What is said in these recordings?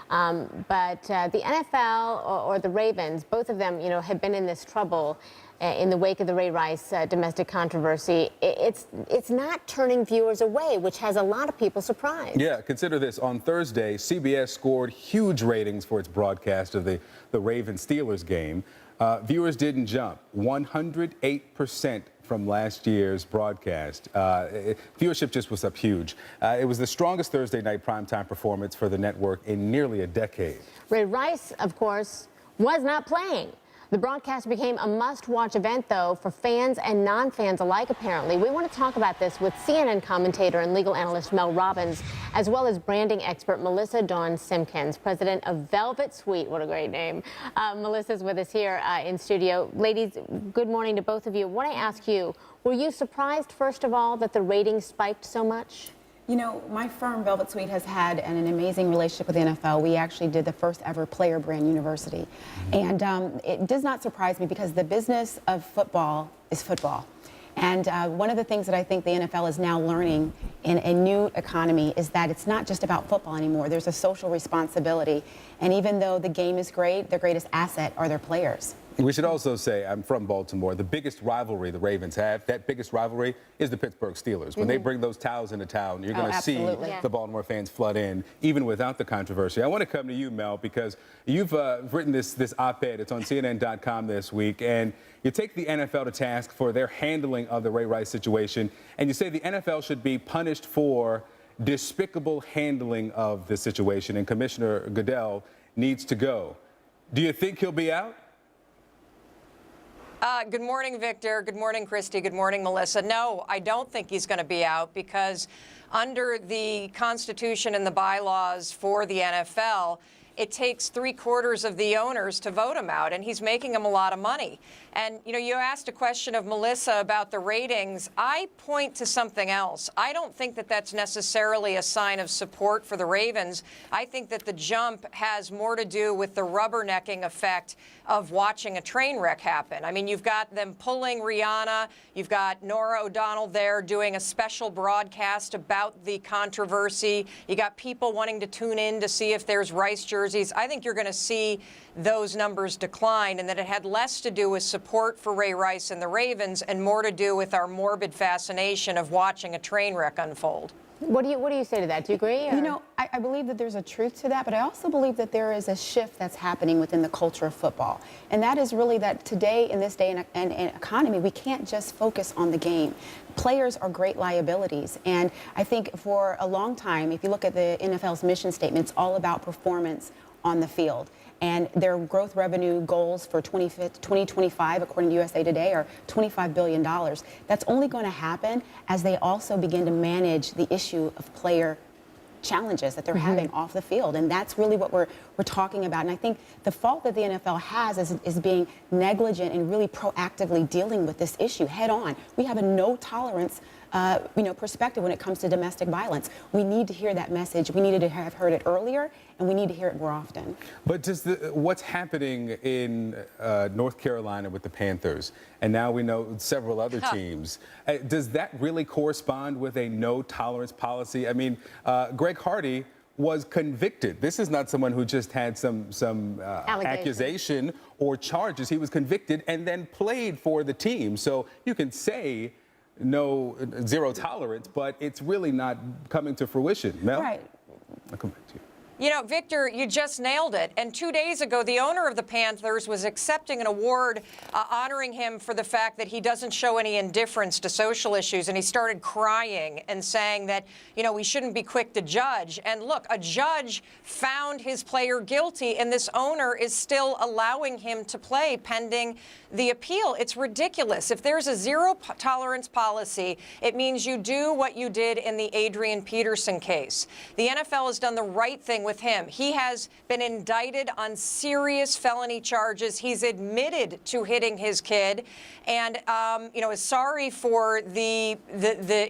But the NFL or the Ravens, both of them, have been in this trouble in the wake of the Ray Rice domestic controversy. It's not turning viewers away, which has a lot of people surprised. Yeah, consider this. On Thursday, CBS scored huge ratings for its broadcast of the Ravens-Steelers game. Viewers didn't jump 108% from last year's broadcast. Viewership just was up huge. It was the strongest Thursday night primetime performance for the network in nearly a decade. Ray Rice, of course, was not playing. The broadcast became a must-watch event, though, for fans and non-fans alike, apparently. We want to talk about this with CNN commentator and legal analyst Mel Robbins, as well as branding expert Melissa Dawn Simkins, president of Velvet Suite. What a great name. Melissa's with us here in studio. Ladies, good morning to both of you. I want to ask you, were you surprised, first of all, that the ratings spiked so much? You know, my firm, Velvet Suite, has had an amazing relationship with the NFL. We actually did the first ever player brand university. And it does not surprise me because the business of football is football. And one of the things that I think the NFL is now learning in a new economy is that it's not just about football anymore. There's a social responsibility. And even though the game is great, their greatest asset are their players. We should also say, I'm from Baltimore, the biggest rivalry the Ravens have, that biggest rivalry is the Pittsburgh Steelers. When they bring those towels into town, you're going to see the Baltimore fans flood in, even without the controversy. I want to come to you, Mel, because you've written this op-ed. It's on CNN.com this week, and you take the NFL to task for their handling of the Ray Rice situation, and you say the NFL should be punished for despicable handling of the situation, and Commissioner Goodell needs to go. Do you think he'll be out? Good morning, Victor. Good morning, Christy. Good morning, Melissa. No, I don't think he's going to be out because under the Constitution and the bylaws for the NFL, it takes 3/4 of the owners to vote him out, and he's making them a lot of money. And, you asked a question of Melissa about the ratings. I point to something else. I don't think that that's necessarily a sign of support for the Ravens. I think that the jump has more to do with the rubbernecking effect of watching a train wreck happen. I mean, you've got them pulling Rihanna. You've got Norah O'Donnell there doing a special broadcast about the controversy. You got people wanting to tune in to see if there's Rice jerseys. I think you're going to see those numbers decline, and that it had less to do with support for Ray Rice and the Ravens and more to do with our morbid fascination of watching a train wreck unfold. What do you say to that? Do you agree? Or? You know, I believe that there's a truth to that, but I also believe that there is a shift that's happening within the culture of football. And that is really that today, in this day and economy, we can't just focus on the game. Players are great liabilities. And I think for a long time, if you look at the NFL's mission statement, it's all about performance on the field. And their growth revenue goals for 2025, according to USA Today, are $25 billion. That's only going to happen as they also begin to manage the issue of player challenges that they're having off the field. And that's really what we're talking about. And I think the fault that the NFL has is being negligent and really proactively dealing with this issue head on. We have a no tolerance perspective when it comes to domestic violence. We need to hear that message. We needed to have heard it earlier, and we need to hear it more often. But what's happening in North Carolina with the Panthers, and now we know several other teams, does that really correspond with a no-tolerance policy? I mean, Greg Hardy was convicted. This is not someone who just had some accusation or charges. He was convicted and then played for the team. So you can say zero tolerance, but it's really not coming to fruition. Mel? Right. I'll come back to you. You know, Victor, you just nailed it. And 2 days ago, the owner of the Panthers was accepting an award honoring him for the fact that he doesn't show any indifference to social issues. And he started crying and saying that, we shouldn't be quick to judge. And look, a judge found his player guilty, and this owner is still allowing him to play pending the appeal. It's ridiculous. If there's a zero tolerance policy, it means you do what you did in the Adrian Peterson case. The NFL has done the right thing with him. He has been indicted on serious felony charges. He's admitted to hitting his kid and, is sorry for the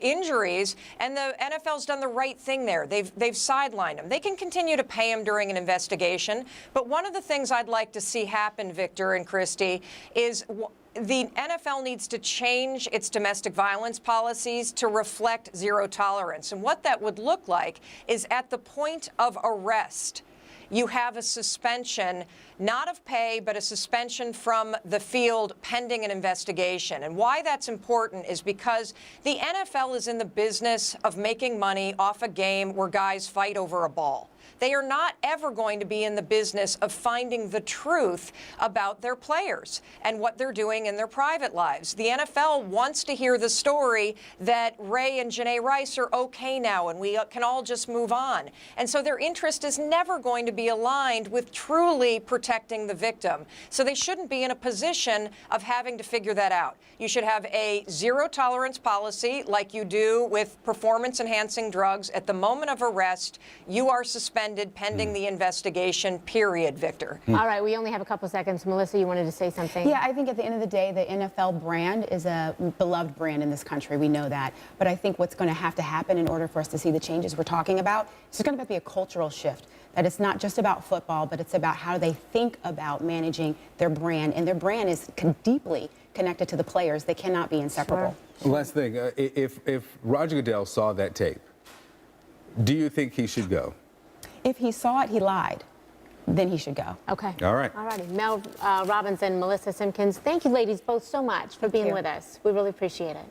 injuries. And the NFL's done the right thing there. They've sidelined him. They can continue to pay him during an investigation. But one of the things I'd like to see happen, Victor and Christy, is the NFL needs to change its domestic violence policies to reflect zero tolerance. And what that would look like is at the point of arrest, you have a suspension, not of pay, but a suspension from the field pending an investigation. And why that's important is because the NFL is in the business of making money off a game where guys fight over a ball. They are not ever going to be in the business of finding the truth about their players and what they're doing in their private lives. The NFL wants to hear the story that Ray and Janae Rice are okay now and we can all just move on. And so their interest is never going to be aligned with truly protecting the victim. So they shouldn't be in a position of having to figure that out. You should have a zero tolerance policy like you do with performance-enhancing drugs. At the moment of arrest, you are suspended pending the investigation, period, Victor. All right, we only have a couple seconds. Melissa, you wanted to say something? Yeah, I think at the end of the day, the NFL brand is a beloved brand in this country. We know that. But I think what's going to have to happen in order for us to see the changes we're talking about is going to be a cultural shift. That it's not just about football, but it's about how they think about managing their brand. And their brand is deeply connected to the players. They cannot be inseparable. Sure. Last thing, if Roger Goodell saw that tape, do you think he should go? If he saw it, he lied. Then he should go. Okay. All right. All righty. Mel Robbins and Melissa Simkins, thank you ladies both so much for being with us. We really appreciate it.